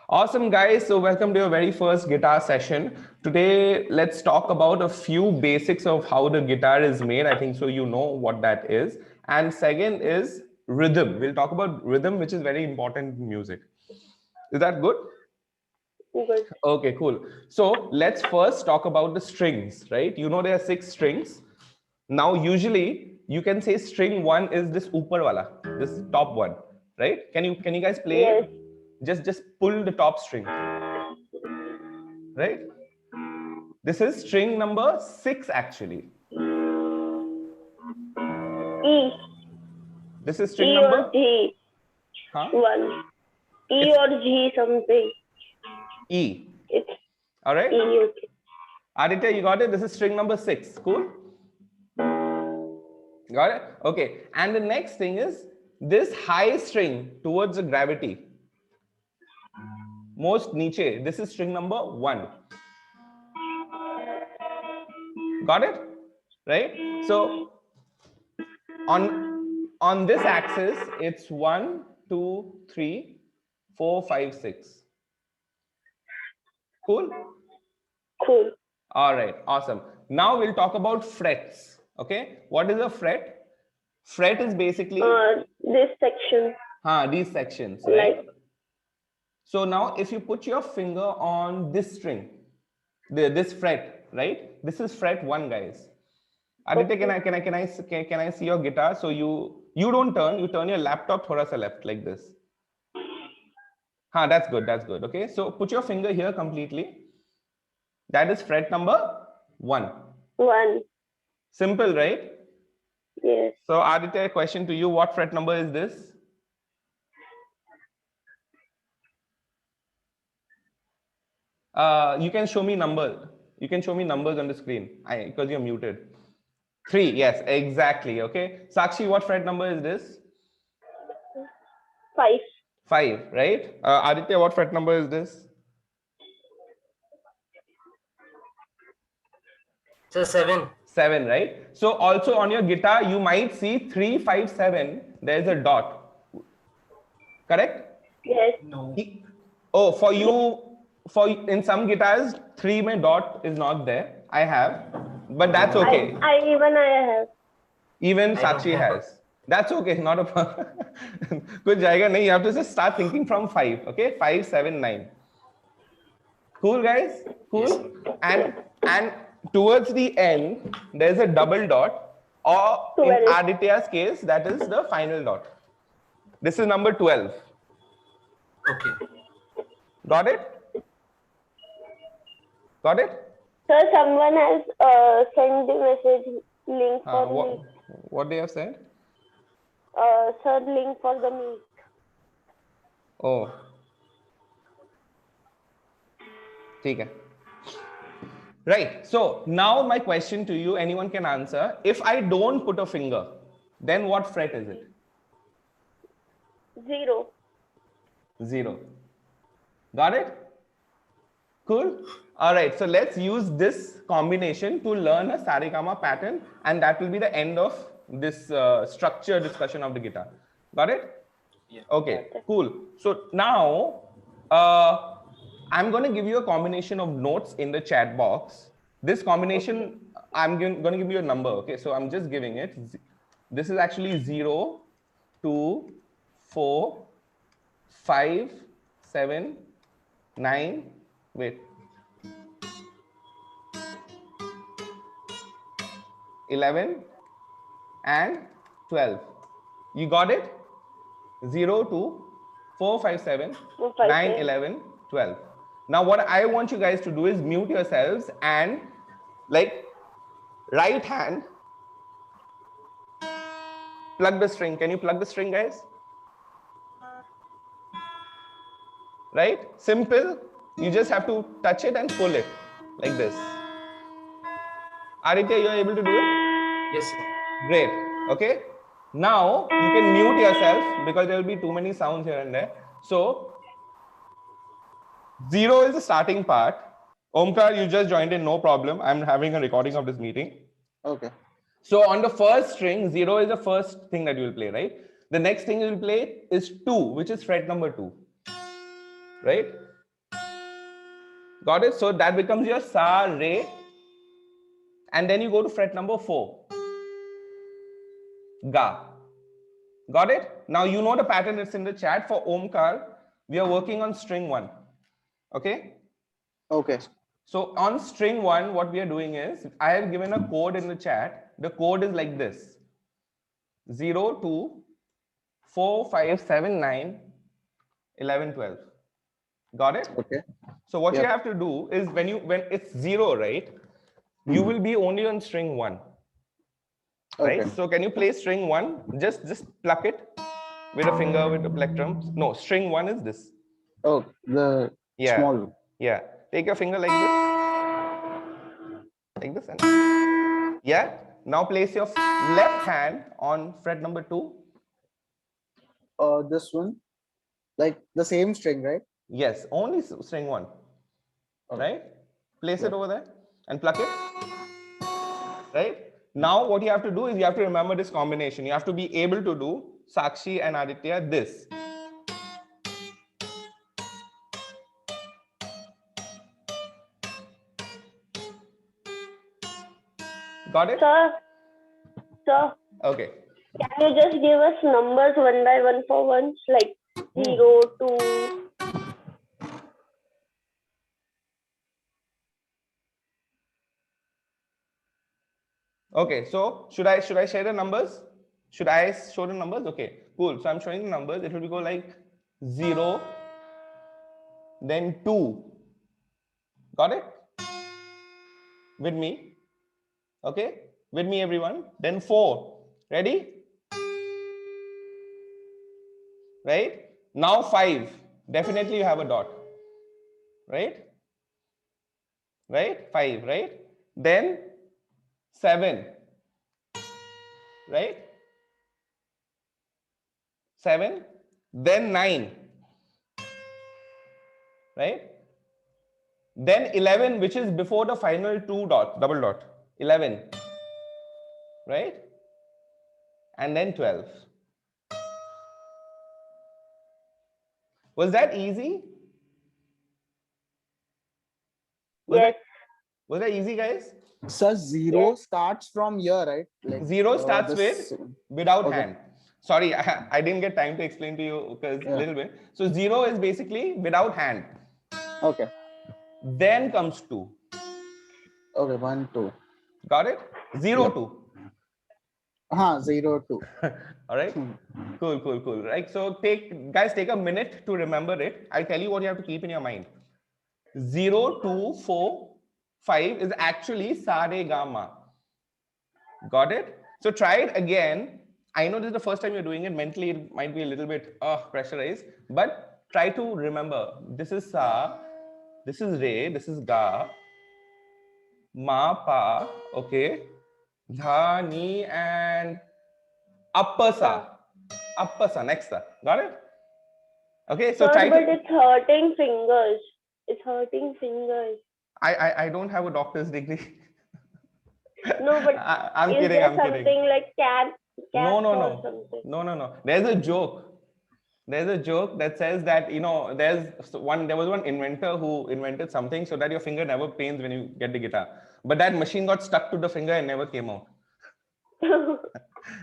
Awesome, guys. So welcome to your very first guitar session. Today, let's talk about a few basics of how the guitar is made. I think so you know what that is. And second is rhythm. We'll talk about rhythm, which is very important in music. Is that good? Good. Okay, cool. So let's first talk about the strings, right? You know there are 6 strings. Now, usually you can say string 1 is this upar wala, this top one, right? Can you guys play Yes. it? Just pull the top string, right? This is string number 6 actually. E. This is string E or number, G. huh? One. E It's or G something. E. It's All right. E. Okay. Aditya, you got it? This is string number 6. Cool. Got it? Okay. And the next thing is this high string towards the gravity. Most niche. This is string number 1. Got it? Right? So on this axis, it's 1, 2, 3, 4, 5, 6. Cool? Cool. All right, awesome. Now we'll talk about frets. Okay, what is a fret? Fret is basically This section. these sections, Like. right? So now if you put your finger on this string, this fret, right? This is fret 1, guys. Aditya, can I see your guitar? So you don't turn, you turn your laptop thoda sa left like this. That's good, that's good. Okay, so put your finger here completely. That is fret number 1. 1. Simple, right? Yes. So Aditya, question to you, what fret number is this? You can show me number. You can show me numbers on the screen because you're muted. 3, yes, exactly. Okay. Sakshi, what fret number is this? 5. 5, right? Aditya, what fret number is this? So 7. 7, right? So also on your guitar, you might see 3, 5, 7. There's a dot. Correct? Yes. No. Oh, for you, in some guitars, 3 mein dot is not there. I have, but that's okay. I have. Even I don't Sakshi have. has. That's okay, not a problem. Kuch jayega nahi. You have to just start thinking from 5. Okay, 5, 7, 9. Cool, guys. Cool. Yes. And towards the end, there's a double dot, or in 12. Aditya's case, that is the final dot. This is number 12. Okay. Got it? Got it? Sir, someone has sent the message link for me. What they have said? Sir, link for the meet. Oh. ठीक है. Right. So now my question to you, anyone can answer. If I don't put a finger, then what fret is it? 0. 0. Got it? Cool. All right. So let's use this combination to learn a Saregama pattern, and that will be the end of this structure discussion of the guitar. Got it? Yeah. Okay. Cool. So now I'm going to give you a combination of notes in the chat box. This combination, I'm going to give you a number. Okay. So I'm just giving it. This is actually 0, 2, 4, 5, 7, 9. Wait. 11 and 12. You got it? 0, 2, 4, 5, 7, 9, 11, 12. Now what I want you guys to do is mute yourselves and like right hand plug the string. Can you plug the string, guys? Right? Simple. You just have to touch it and pull it like this. Aditya, you are able to do it? Yes, sir. Great. Okay. Now you can mute yourself because there will be too many sounds here and there. So 0 is the starting part. Omkar, you just joined in, no problem. I'm having a recording of this meeting. Okay. So on the first string, 0 is the first thing that you will play, right? The next thing you will play is 2, which is fret number 2, right? Got it? So that becomes your sa, re. And then you go to fret number 4. Ga. Got it? Now you know the pattern is in the chat. For Omkar, we are working on string 1. Okay? Okay. So on string 1, what we are doing is, I have given a code in the chat. The code is like this. 0, 2, 4, 5, 7, 9, 11, 12. Got it? Okay. So what you Yep. have to do is when it's 0, right? You will be only on string 1. Right? Okay. So can you play string 1? Just pluck it with a finger with a plectrum. No, string 1 is this. Oh, the Yeah. small. Yeah. Take your finger like this. Like this. And yeah. Now place your left hand on fret number 2. This one, like the same string, right? Yes, only string 1. Okay. Right? Place Yep. it over there and pluck it. Right? Now what you have to do is you have to remember this combination. You have to be able to do Sakshi and Aditya this. Got it? Sir, Okay. can you just give us numbers one by one for once, like 0, 2? Okay, so should I share the numbers? Should I show the numbers? Okay, cool. So I'm showing the numbers. It will go like 0, then 2. Got it? With me. Okay? With me, everyone. Then 4. Ready? Right? Now 5. Definitely you have a dot. Right? Right? 5, right? Then 7. Right? 7. Then 9. Right? Then 11, which is before the final 2 dot, double dot. 11. Right? And then 12. Was that easy? Yes. Was that easy, guys? So zero Yes. starts from here, right? Like 0 starts this. with without Okay. hand. Sorry, I didn't get time to explain to you because a Yeah. little bit. So 0 is basically without hand. Okay. Then comes 2. Okay. 1, 2. Got it? 0, Yep. 2. 0, 2. All right. Cool, cool, cool. Right. So take a minute to remember it. I'll tell you what you have to keep in your mind. 0, 2, 4, 5 is actually sa re ga ma. Got it? So try it again. I know this is the first time you're doing it. Mentally, it might be a little bit pressurized, but try to remember. This is sa, this is re, this is ga, ma, pa, okay, dha, ni, and appasa. Appasa, next sa. Got it? Okay, so Sir, try but to. it's hurting fingers. It's hurting fingers. I don't have a doctor's degree. No, but I'm is kidding. there I'm something kidding. like cat No, no, or no. something? No. There's a joke. There's a joke that says that, there was one inventor who invented something so that your finger never pains when you get the guitar. But that machine got stuck to the finger and never came out.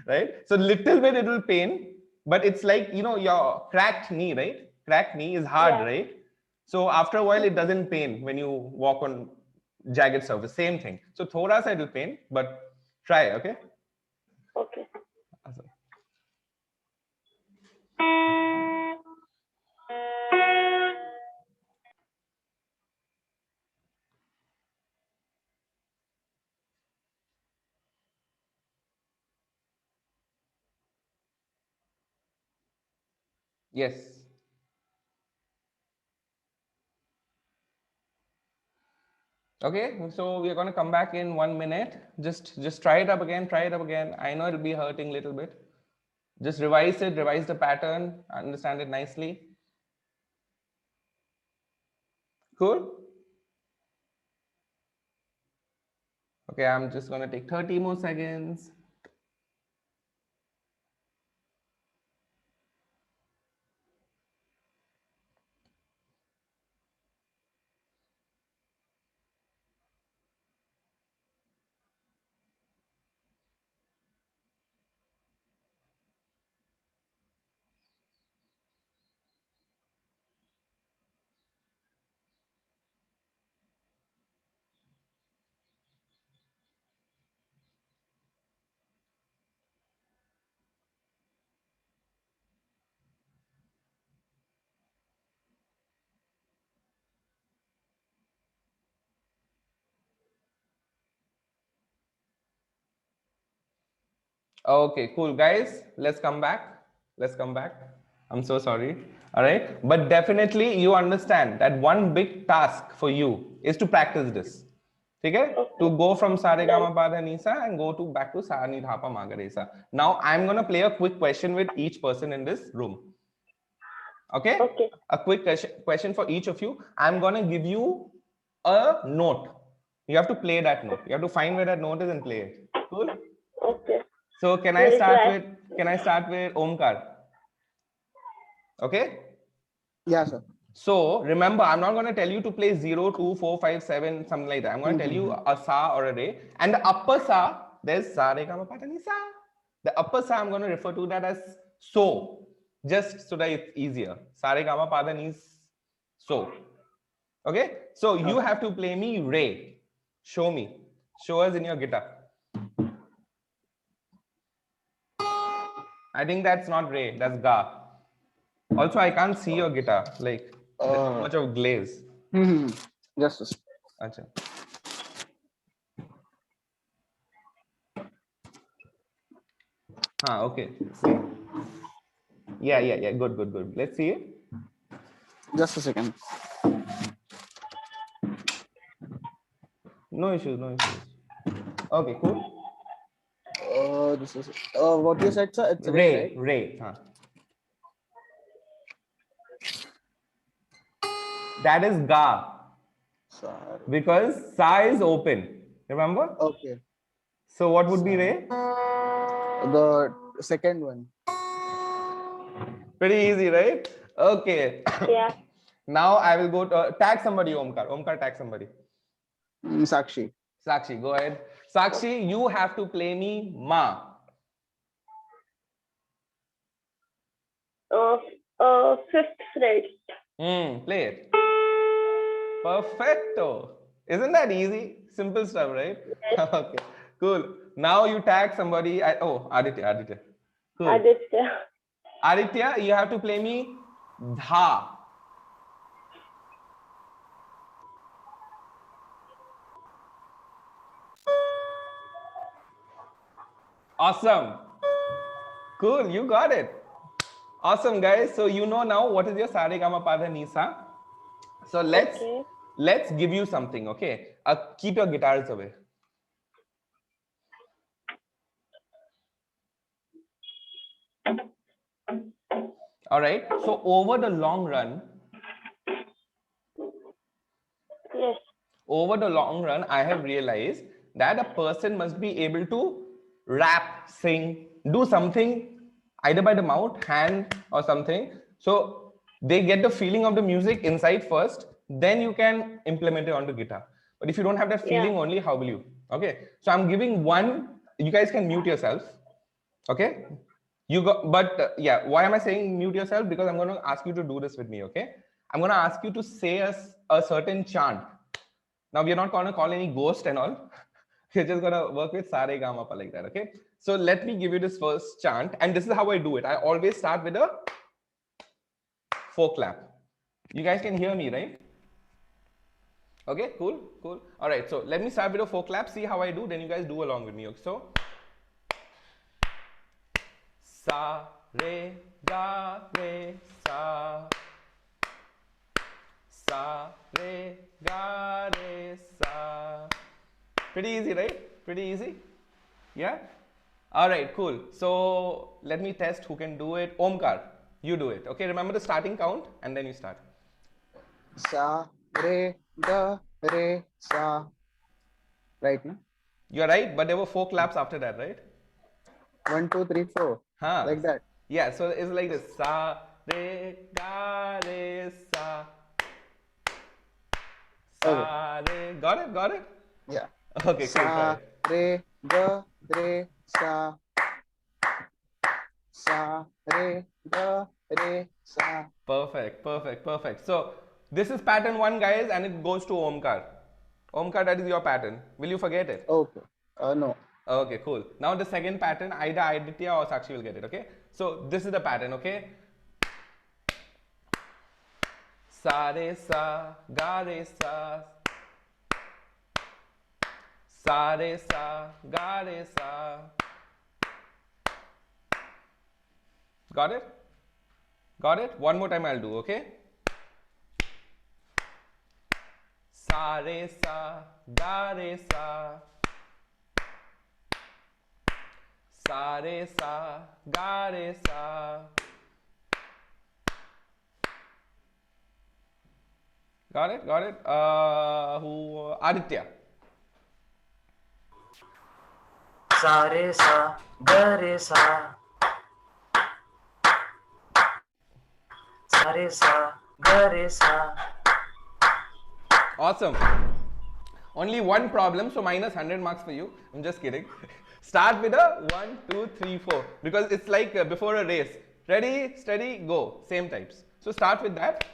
Right? So little bit it will pain, but it's like, your cracked knee, right? Cracked knee is hard, Yeah. right? So after a while, it doesn't pain when you walk on jagged surface. Same thing. So thoda sa it will pain, but try, okay? Okay. Awesome. Yes. Okay, so we're going to come back in 1 minute. Just try it up again, try it up again. I know it'll be hurting a little bit. Just revise it, revise the pattern, understand it nicely. Cool? Okay, I'm just going to take 30 more seconds. Okay, cool. Guys, let's come back. Let's come back. I'm so sorry. All right. But definitely you understand that one big task for you is to practice this. Okay? To go from Saregama Pada Nisa and go to back to Sa Ni Dha Pa Ma Ga Re Sa. Now I'm gonna play a quick question with each person in this room. Okay? Okay. A quick question for each of you. I'm gonna give you a note. You have to play that note. You have to find where that note is and play it. Cool? Okay. So can I We'll start try. with Omkar? Okay. Yeah, sir. So remember, I'm not going to tell you to play 0, 2, 4, 5, 7, something like that. I'm going to tell you a sa or a re. And the upper sa, there's sa re ga ma pa da ni sa. The upper sa, I'm going to refer to that as so, just so that it's easier. Sa re ga ma pa da ni so. Okay. So you have to play me re. Show me. Show us in your guitar. I think that's not re. That's ga. Also, I can't see your guitar. Like, there's too much of glaze. Just a sec. Acha. Okay. See. Yeah. Good. Let's see it. Just a second. No issues. Okay, cool. This is what you said, sir. It's re, right? Ray. That is ga. Sorry. Because sa is open. Remember? Okay. So what would be re? The second one. Pretty easy, right? Okay. Yeah. Now I will go to tag somebody, Omkar. Omkar, tag somebody. Sakshi. Sakshi, go ahead. Sakshi, you have to play me ma. Fifth fret. Play it. Perfecto. Isn't that easy? Simple stuff, right? Okay, cool. Now you tag somebody. Aditya. Cool. Aditya, you have to play me dha. Awesome. Cool, you got it. Awesome, guys. So you know now what is your sa re ga ma pa dha ni sa. So let's give you something, okay? Keep your guitars away. All right. So over the long run, Yes. over the long run, I have realized that a person must be able to rap, sing, do something either by the mouth, hand, or something. So they get the feeling of the music inside first, then you can implement it onto guitar. But if you don't have that feeling only, how will you? Okay. So I'm giving one. You guys can mute yourself. Okay. You got, but yeah, why am I saying mute yourself? Because I'm going to ask you to do this with me. Okay. I'm going to ask you to say a certain chant. Now we are not going to call any ghost and all. We're just going to work with sa re ga ma pa like that. Okay. So let me give you this first chant, and this is how I do it. I always start with a 4 clap. You guys can hear me, right? Okay, cool. All right, so let me start with a 4 clap. See how I do. Then you guys do along with me. Okay, so sa re ga re sa, sa re ga re sa. Pretty easy, right? Pretty easy. Yeah. All right, cool. So let me test who can do it. Omkar, you do it. Okay, remember the starting count and then you start. Sa re ga re sa. Right, no? You're right, but there were 4 claps after that, right? 1, 2, 3, 4. Like that. Yeah, so it's like this. Sa re ga re sa. Sa re. Got it? Yeah. Okay, cool. Sa re ga re sa. Sa re ga re sa. Perfect. So this is pattern 1, guys, and it goes to Omkar. Omkar, that is your pattern. Will you forget it? Okay. No. Okay, cool. Now the second pattern, either Aditya or Sakshi will get it, okay? So this is the pattern, okay? Sa re sa, ga re sa. Sa re sa, ga re sa. Got it? Got it? One more time I'll do, okay? Sa re sa, ga re sa. Sa re sa, ga re sa. Got it? Got it? Who? Aditya. Sa re sa, ga re sa. Sa re sa, ga re sa. Awesome. Only one problem, so minus 100 marks for you. I'm just kidding. Start with a 1, 2, 3, 4 because it's like before a race. Ready, steady, go. Same types. So start with that.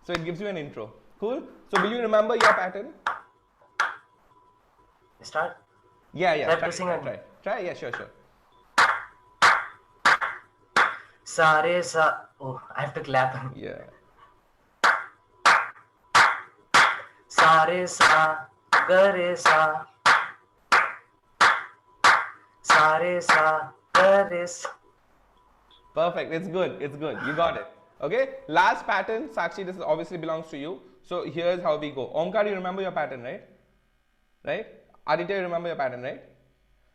So it gives you an intro. Cool. So will you remember your pattern? Start. Yeah. Try pressing on. Try. Yeah, sure. Sa re sa. Oh, I have to clap. Yeah. Sa re sa, ga re sa. Sa re sa, ga re sa. Perfect. It's good. You got it. Okay. Last pattern, Sakshi, this obviously belongs to you. So here's how we go. Omkar, you remember your pattern, right? Right? Aditya, you remember your pattern, right?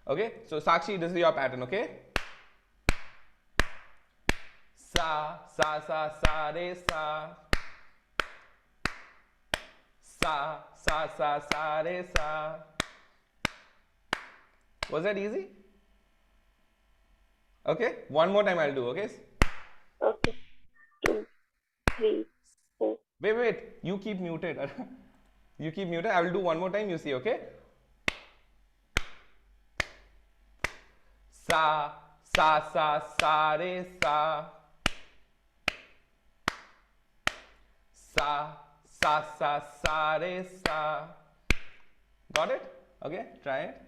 Okay. So Sakshi, this is your pattern, okay? Sa re sa. Sa re sa. Was that easy? Okay. One more time I'll do, okay? Okay. 2, 3, 4. Wait. You keep muted. You keep muted. I will do one more time. You see, okay? Sa re sa. Sa re sa. Got it? Okay, try it.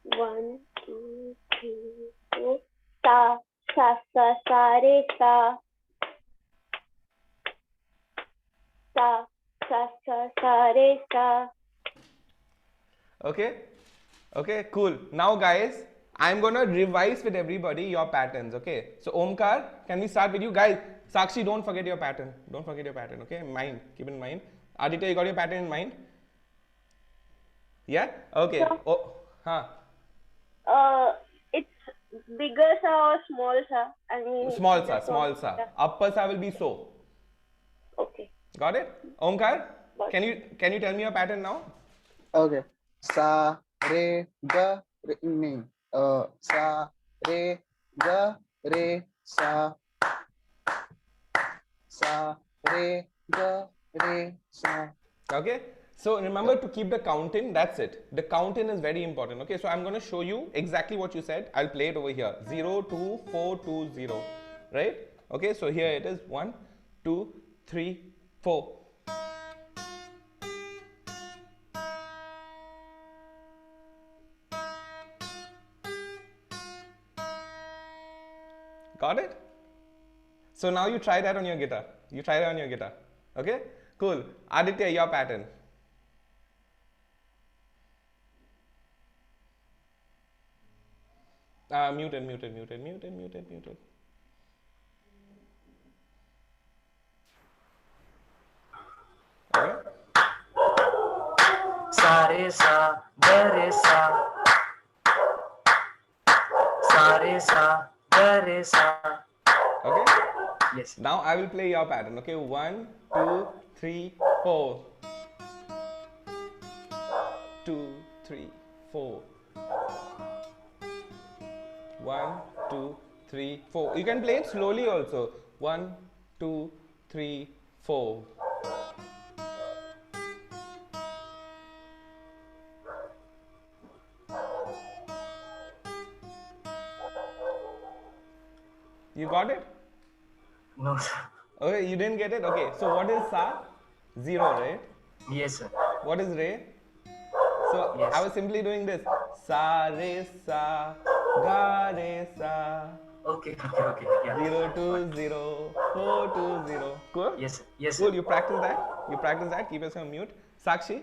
1, 2, 3, 4. Sa re sa. Sa re sa. Okay, cool. Now guys, I'm gonna revise with everybody your patterns, okay? So Omkar, can we start with you? Guys, Sakshi, don't forget your pattern. Okay? Mind, keep in mind. Aditya, you got your pattern in mind? Yeah? Okay. Yeah. Oh, It's bigger sa or small sa? I mean, Small sa. Yeah. Upper sa will be so. Okay. Got it? Omkar, Got can you tell me your pattern now? Okay. Sa re ga re nahi. Sa re ga re sa. Sa re ga re sa. Okay, so remember to keep the count in. That's it. The count in is very important. Okay, so I'm going to show you exactly what you said. I'll play it over here. 0 2 4 2 0, right? Okay, so here it is. 1 2 3 4. Got it? So now you try that on your guitar. Okay, cool. Aditya, your pattern. Muted. Okay. Sa re sa, ga re sa. Sa re sa, ga re sa. Okay. Yes. Now I will play your pattern. Okay, 1 2 3 4. 2 3 4. 1 2 3 4. You can play it slowly also. 1 2 3 4. You got it? No, sir. Okay, you didn't get it? Okay, so what is sa? 0, right? Yes, sir. What is re? So Yes. I was simply doing this. Sa re sa, ga re sa. Okay. Yeah. 0 2 0 4 2 0. Cool? Yes, yes. Cool. Sir. You practice that. Keep yourself on mute. Sakshi?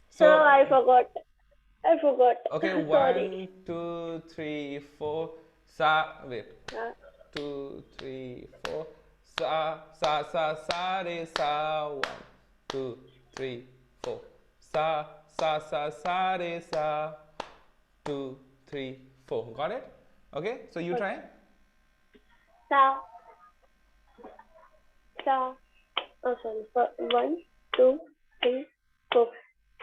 So I forgot. I forgot. Okay, Sorry. 1, 2, 3, 4. Sa. Wait. Uh, 2, 3, 4. Sa, sa, sa, sa, re, sa. 1, 2, 3, 4. Sa, sa, sa, sa, re, sa. 2, 3, 4. Got it? Okay, so you try. Sa. Sa. Oh, sorry. 1, 2, 3, 4.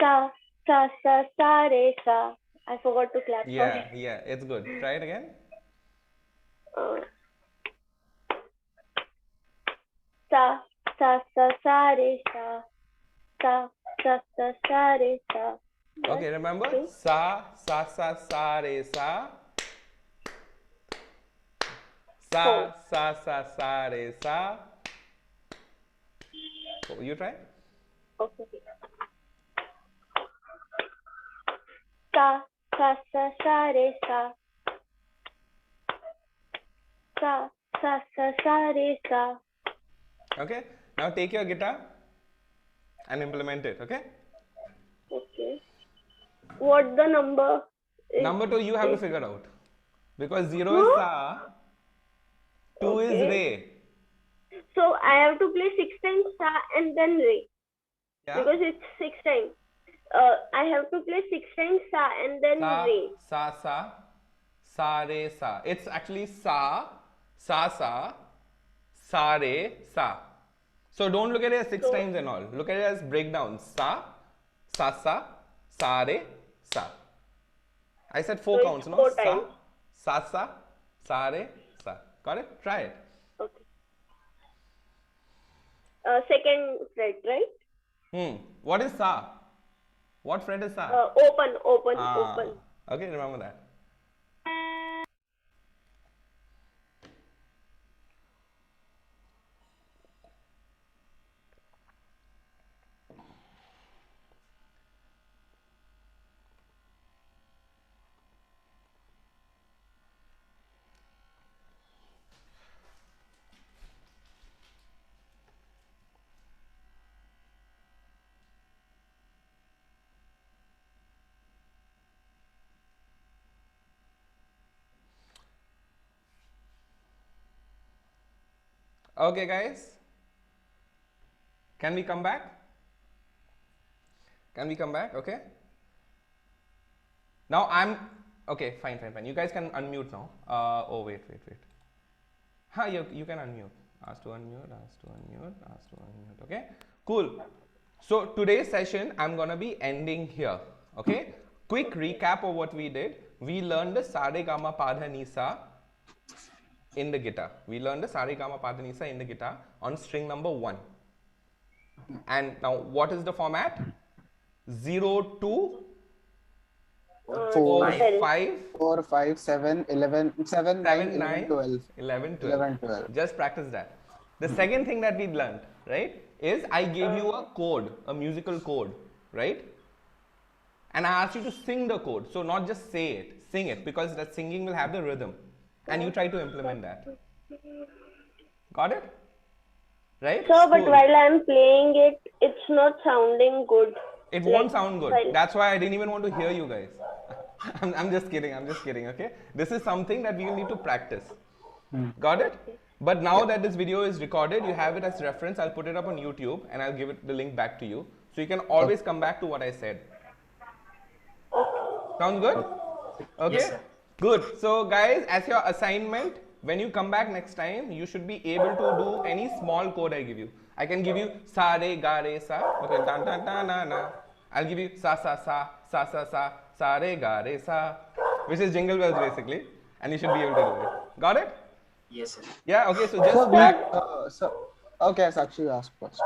Sa, sa, sa, sa, re, sa. I forgot to clap. Yeah, Sorry. yeah, it's good. Try it again. Sa, sa, sa, sa, re, sa. Sa, sa, sa, sa, re, sa. Okay, remember? Okay. Sa, sa, sa, sa, re, sa. Sa, Four. sa, sa, sa, re, sa. Oh, you try? Okay. Sa, sa, sa, sa, re, sa. Sa, sa, sa, sa, re, sa. Okay, now take your guitar and implement it, okay? Okay. What the number? Number 2, you have to figure out. Because 0 is sa, 2 is Okay. re. So I have to play 6 times sa and then re. Yeah? Because it's 6 times. I have to play 6 times sa and then Sa, re. sa, sa, sa, re, sa. It's actually sa, sa, re, sa. So don't look at it as 6 times and all. Look at it as breakdown. Sa, sa, re, sa. I said 4 So counts, it's no? 4 Sa, times. sa, re, sa. Got it? Try it. Okay. Second fret, right? What is sa? What fret is sa? Open. Ah, okay, remember that. Okay, guys. Can we come back? Can we come back? Okay. Now I'm okay. Fine. You guys can unmute now. Oh wait. Huh? You can unmute. Ask to unmute. Okay. Cool. So today's session I'm gonna be ending here. Okay. Quick recap of what we did. We learned the sa re ga ma pa dha ni sa in the guitar. We learned the sa re ga ma pa dha ni sa in the guitar on string number 1. And now what is the format? 0, 2, 4, 5, 4, 5, 7, 11, 7, 9, 7, 11, 9, 12. 11, 12. 11, 12. Just practice that. The second thing that we learned, right, is I gave you a code, a musical code, right? And I asked you to sing the code. So not just say it, sing it, because that singing will have the rhythm. And you try to implement that. Got it? Right? Sir, but Cool. while I'm playing it, it's not sounding good. It won't sound good. Well- That's why I didn't even want to hear you guys. I'm just kidding, okay? This is something that we will need to practice. Got it? But now that this video is recorded, you have it as reference. I'll put it up on YouTube and I'll give it the link back to you. So you can always come back to what I said. Sounds good? Okay? Yes, sir. Good. So guys, as your assignment, when you come back next time, you should be able to do any small code I give you. I can give you sa re ga re sa. Okay, dan dan dan na na. I'll give you sa sa sa sa sa sa sa re ga re sa, which is jingle bells basically, and you should be able to do it. Got it? Yes, sir. Yeah. Okay. So So, just back. okay, Sakshi, ask first.